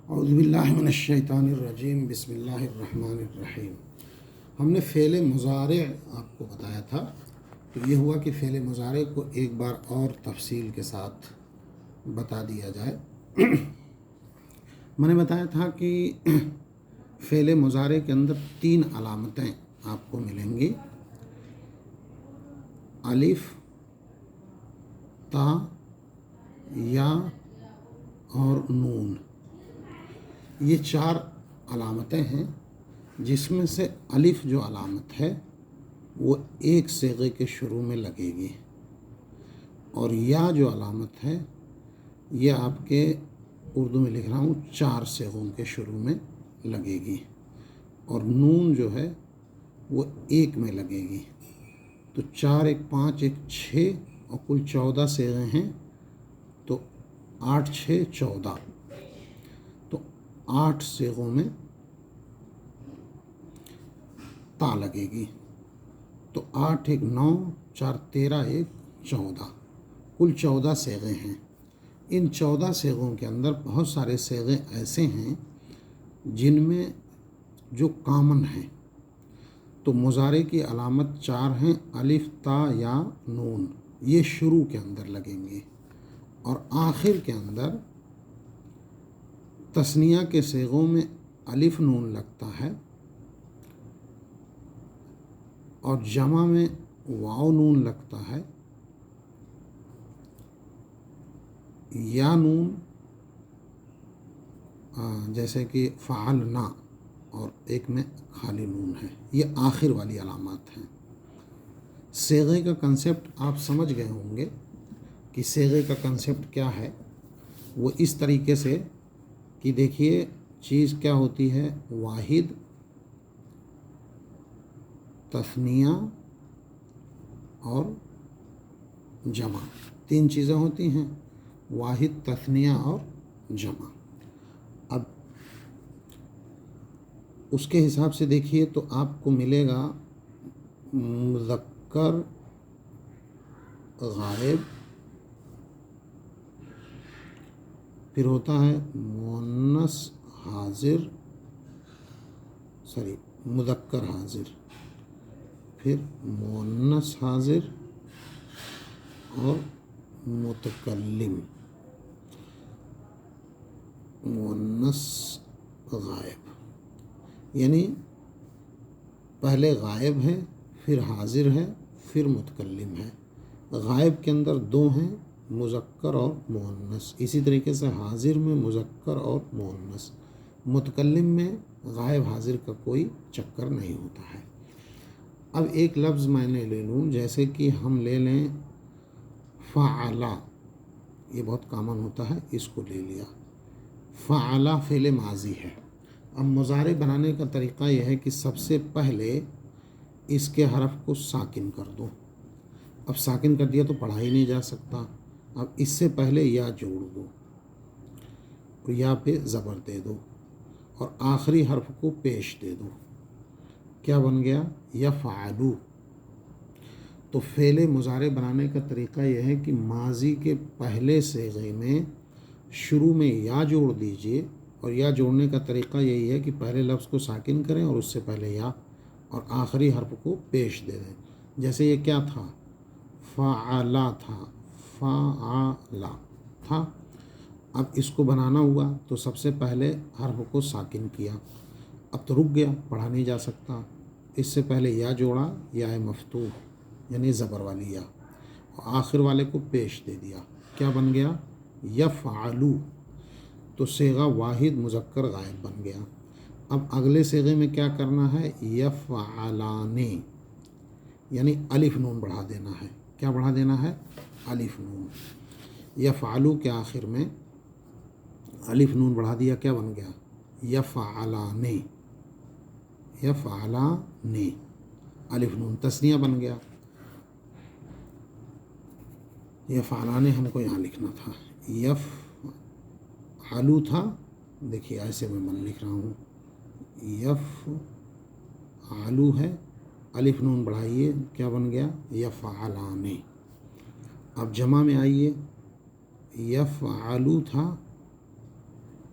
اعوذ باللہ من الشیطان الرجیم، بسم اللہ الرحمن الرحیم۔ ہم نے فعل مضارع آپ کو بتایا تھا، تو یہ ہوا کہ فعل مضارع کو ایک بار اور تفصیل کے ساتھ بتا دیا جائے۔ میں نے بتایا تھا کہ فعل مضارع کے اندر 3 علامتیں آپ کو ملیں گی: الف، تا، یا اور نون۔ یہ 4 علامتیں ہیں، جس میں سے الف جو علامت ہے وہ ایک صیغے کے شروع میں لگے گی، اور یا جو علامت ہے یہ آپ کے اردو میں لکھ رہا ہوں 4 صیغوں کے شروع میں لگے گی، اور نون جو ہے وہ 1 میں لگے گی۔ تو 4 1 5 1 6 اور کل 14 صیغے ہیں، تو 8 6 14، تو 8 صیغوں میں تا لگے گی۔ تو 8 1 9 4 13 1 14، کل 14 صیغے ہیں۔ ان 14 صیغوں کے اندر بہت سارے صیغے ایسے ہیں جن میں جو کامن ہیں، تو مضارع کی علامت 4 ہیں: الف، تا، یا، نون۔ یہ شروع کے اندر لگیں گے، اور آخر کے اندر تثنیہ کے صیغوں میں الف نون لگتا ہے، اور جمع میں واو نون لگتا ہے، یا نون، جیسے کہ فعلنا، اور ایک میں خالی نون ہے۔ یہ آخر والی علامات ہیں۔ صیغے کا کنسیپٹ آپ سمجھ گئے ہوں گے کہ صیغے کا کنسیپٹ کیا ہے۔ وہ اس طریقے سے کہ دیکھیے چیز کیا ہوتی ہے: واحد، تثنیہ اور جمع، 3 چیزیں ہوتی ہیں: واحد، تثنیہ اور جمع۔ اب اس کے حساب سے دیکھیے تو آپ کو ملے گا مذکر غائب، پھر ہوتا ہے مؤنث حاضر، مذکر حاضر، پھر مؤنث حاضر اور متکلم، مؤنث غائب۔ یعنی پہلے غائب ہے، پھر حاضر ہے، پھر متکلم ہے۔ غائب کے اندر 2 ہیں، مذکر اور مؤنث۔ اسی طریقے سے حاضر میں مذکر اور مؤنث۔ متکلم میں غائب حاضر کا کوئی چکر نہیں ہوتا ہے۔ اب ایک لفظ میں نے لے لوں، جیسے کہ ہم لے لیں فعلا، یہ بہت کامن ہوتا ہے، اس کو لے لیا۔ فعلا فعل ماضی ہے۔ اب مضارع بنانے کا طریقہ یہ ہے کہ سب سے پہلے اس کے حرف کو ساکن کر دو۔ اب ساکن کر دیا تو پڑھا ہی نہیں جا سکتا۔ اب اس سے پہلے یا جوڑ دو، اور یا پہ زبر دے دو، اور آخری حرف کو پیش دے دو۔ کیا بن گیا؟ یفعلو۔ تو فعل مضارع بنانے کا طریقہ یہ ہے کہ ماضی کے پہلے صیغے میں شروع میں یا جوڑ دیجئے، اور یا جوڑنے کا طریقہ یہی ہے کہ پہلے لفظ کو ساکن کریں اور اس سے پہلے یا، اور آخری حرف کو پیش دے دیں۔ جیسے یہ کیا تھا؟ فعلا تھا، فعلا تھا۔ اب اس کو بنانا ہوا تو سب سے پہلے حرف کو ساکن کیا، اب تو رک گیا، پڑھا نہیں جا سکتا۔ اس سے پہلے یا جوڑا، یا مفتوح یعنی زبر والی یا، اور آخر والے کو پیش دے دیا۔ کیا بن گیا؟ یفعلو۔ تو صیغہ واحد مذکر غائب بن گیا۔ اب اگلے صیغے میں کیا کرنا ہے؟ یفعلانے، یعنی الف نون بڑھا دینا ہے۔ کیا بڑھا دینا ہے؟ الف نون۔ یفعلو کے آخر میں الف نون بڑھا دیا، کیا بن گیا؟ یفعلانے، یفعلانے، الف نون تثنیہ بن گیا۔ یفعلانے ہم کو یہاں لکھنا تھا، یفعلو تھا، دیکھیے ایسے میں لکھ رہا ہوں، یفعلو ہے، الف نون بڑھائیے، کیا بن گیا؟ یفعلانے۔ اب جمع میں آئیے، یفعلو تھا،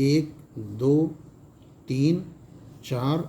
1 2 3 4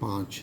5।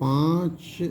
5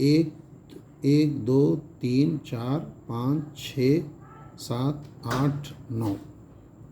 1 1 2 3 4 5 6 7 8 9।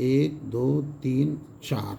1 2 3 4।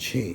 6,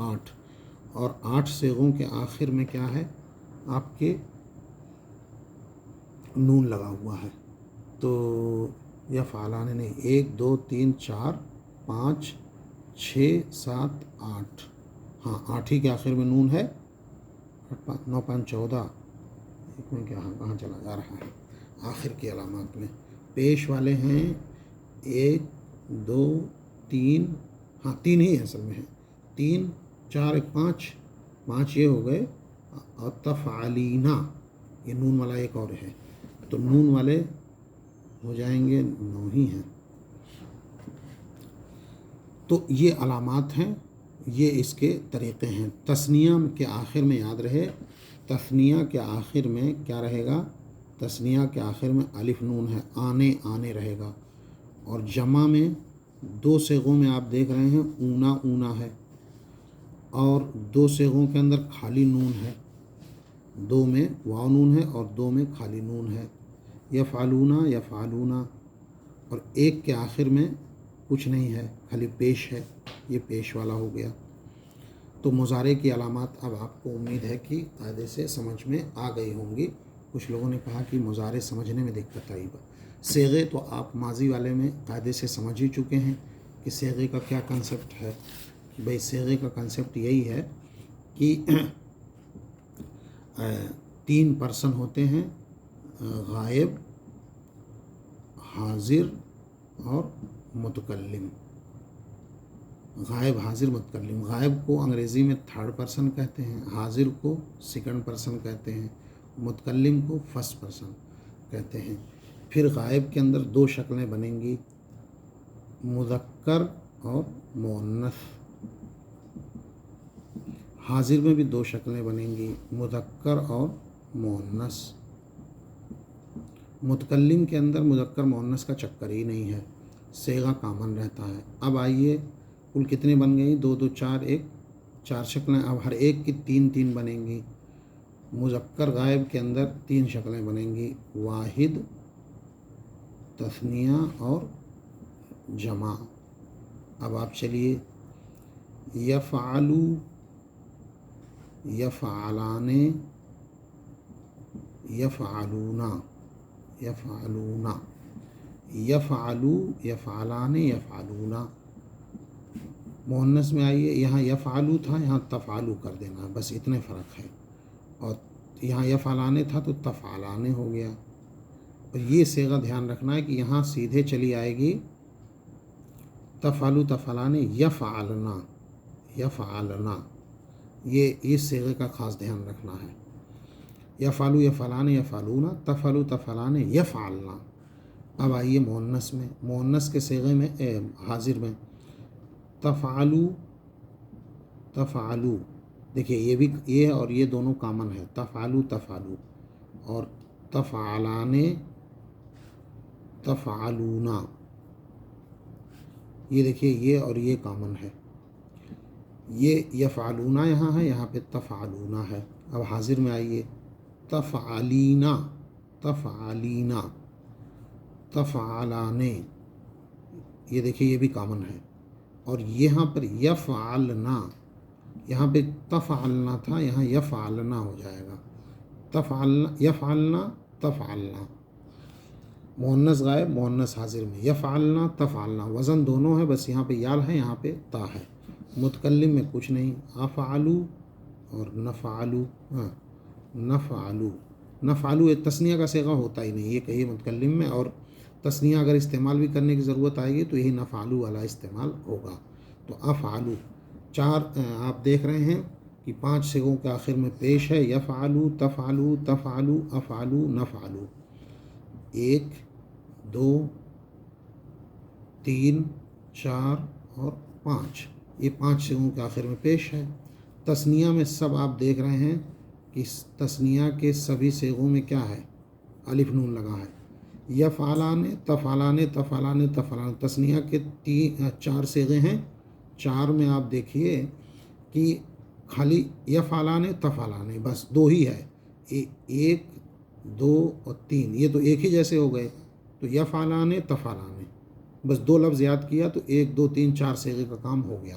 8, اور 8 صیغوں کے آخر میں کیا ہے آپ کے نون لگا ہوا ہے. تو یفعلان نہیں، 1 2 3 4 5 6 7 8، ہاں 8 ہی کے آخر میں نون ہے. 9 5 14، ایک میں کہاں چلا جا رہا ہے. آخر کی علامات میں پیش والے ہیں 1 2 3، ہاں 3 ہی اصل میں ہیں. 3 4 1 5 یہ ہو گئے. اور تفعلینا یہ نون والا ایک اور ہے، تو نون والے ہو جائیں گے 9 ہی ہیں. تو یہ علامات ہیں، یہ اس کے طریقے ہیں. تثنیہ کے آخر میں یاد رہے، تثنیہ کے آخر میں کیا رہے گا؟ تثنیہ کے آخر میں الف نون ہے، آنے آنے رہے گا. اور جمع میں 2 صیغوں میں آپ دیکھ رہے ہیں اونا اونا ہے، اور 2 صیغوں کے اندر خالی نون ہے. 2 میں واو نون ہے اور 2 میں خالی نون ہے. یفعلونا یفعلونا، اور 1 کے آخر میں کچھ نہیں ہے، خالی پیش ہے، یہ پیش والا ہو گیا. تو مضارع کی علامات اب آپ کو امید ہے کہ قاعدے سے سمجھ میں آ گئی ہوں گی. کچھ لوگوں نے کہا کہ مضارع سمجھنے میں دقت آئی. صیغے تو آپ ماضی والے میں قاعدے سے سمجھ ہی چکے ہیں کہ صیغے کا کیا کنسیپٹ ہے. بھئی صیغے کا کنسیپٹ یہی ہے کہ 3 پرسن ہوتے ہیں، غائب، حاضر اور متکلم. غائب حاضر متکلم. غائب کو انگریزی میں 3rd پرسن کہتے ہیں، حاضر کو 2nd پرسن کہتے ہیں، متکلم کو 1st پرسن کہتے ہیں. پھر غائب کے اندر 2 شکلیں بنیں گی، مذکر اور مؤنث. حاضر میں بھی 2 شکلیں بنیں گی، مذکر اور مؤنث. متکلم کے اندر مذکر مؤنث کا چکر ہی نہیں ہے، صیغہ کامن رہتا ہے. اب آئیے کل کتنے بن گئی؟ 2 2 4 1، 4 شکلیں. اب ہر ایک کی 3 3 بنیں گی. مذکر غائب کے اندر 3 شکلیں بنیں گی، واحد، تثنیہ اور جمع. اب آپ چلیے، یفعلو، یفعلان، یفعلونا، یفعلونا، یفعلو، یفعلان، یفعلونا. مؤنث میں آئیے، یہاں یفعلو تھا، یہاں تفعلو کر دینا، بس اتنے فرق ہے. اور یہاں یفعلان تھا تو تفعلان ہو گیا. اور یہ صیغہ دھیان رکھنا ہے کہ یہاں سیدھے چلی آئے گی تفعلو تفعلان یفعلنا، یفعلنا. یہ اس صیغے کا خاص دھیان رکھنا ہے. یفعلو یفعلان یفعلونا، تفعلو تفعلان یفعلنا. اب آئیے مؤنث میں، مؤنث کے صیغے میں حاضر میں تفعلو، تفعلو. دیکھیے یہ بھی، یہ اور یہ دونوں کامن ہے، تفعلو تفعلو. اور تفعلان، تفعلونا. یہ دیکھیے یہ اور یہ کامن ہے. یہ یفعلونا یہاں ہے، یہاں پہ تفعلونا ہے. اب حاضر میں آئیے، تفعلینا، تفعلینا، تفعلانے. یہ دیکھیے یہ بھی کامن ہے. اور یہاں پر یفعلنا، یہاں پہ تفعلنا تھا، یہاں یفعلنا ہو جائے گا. تفعلنا، یفعلنا، تفعلنا. مؤنث غائب، مؤنث حاضر میں یفعلنا تفعلنا، وزن دونوں ہے، بس یہاں پہ یال ہے، یہاں پہ تا ہے. متکلم میں کچھ نہیں، افعلو اور نفعلو. ہاں نفعلو، نفعلو ایک تثنیہ کا صیغہ ہوتا ہی نہیں، یہ کہیے متکلم میں. اور تثنیہ اگر استعمال بھی کرنے کی ضرورت آئے گی تو یہی نفعلو والا استعمال ہوگا. تو افعلو 4 آپ دیکھ رہے ہیں کہ 5 صیغوں کے آخر میں پیش ہے، یفعلو، تفعلو، تفعلو، افعلو، نفعلو. 1 2 3 4 اور 5، یہ 5 صیغوں کے آخر میں پیش ہے. تثنیہ میں سب آپ دیکھ رہے ہیں کہ تثنیہ کے سبھی صیغوں میں کیا ہے؟ الف نون لگا ہے. یفعلان، تفعلان، تفعلان، تفعلان. تثنیہ کے 4 صیغے ہیں، 4 میں آپ دیکھیے کہ خالی یفعلان، تفعلان، بس 2 ہی ہے. 1 2 اور 3، یہ تو ایک ہی جیسے ہو گئے. تو یفعلان، تفعلان، بس 2 لفظ یاد کیا تو 1 2 3 4 صیغے کا کام ہو گیا.